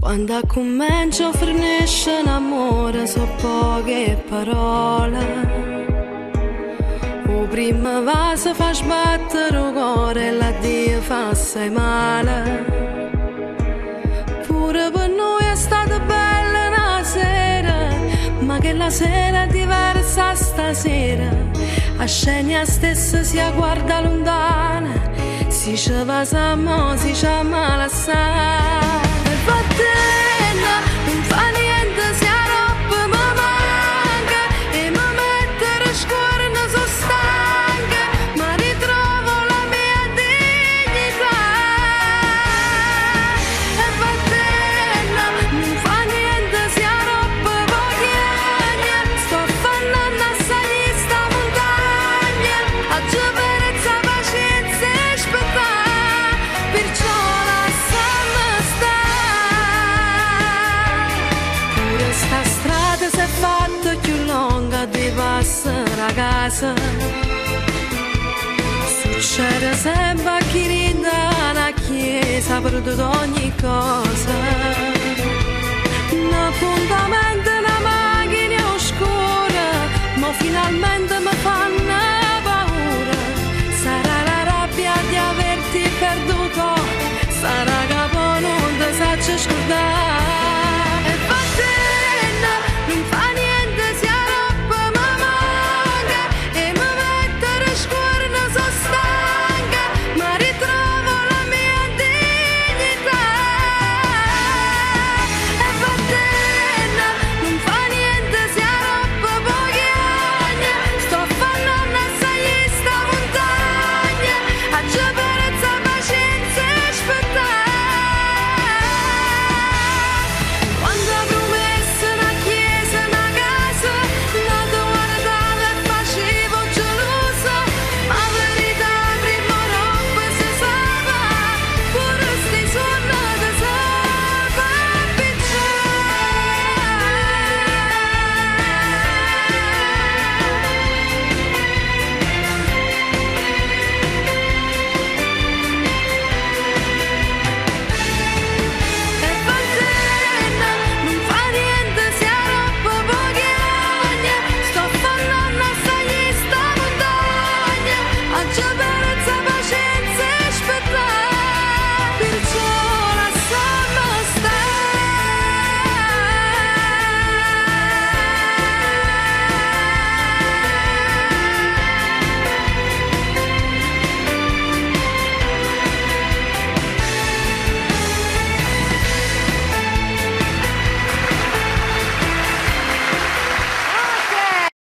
Quando comincia a fornisce un amore so poche parole. O prima va se fa sbattere il cuore e l'addio fa assai male. Pure per noi è stata bella una sera, ma che la sera è diversa stasera. A scena stessa si guarda lontana, si ci va s'amore, si ci ama assai. E va bene, non fa niente se la roba mi manca e mi mette a scuola so stanca, ma ritrovo la mia dignità. E va bene, non fa niente se la roba voglia, sto affannando assai sta montagna, a giovenezza, pazienza e aspettare, perciò lasciami stare. Pure sta strada si è fatta più lunga di passare a casa. Succede sempre a chi ride alla chiesa per ogni cosa. Un appuntamento, una macchina oscura, ma finalmente mi fanno paura. Sarà la rabbia di averti perduto, sarà che poi non ti saggio scordare.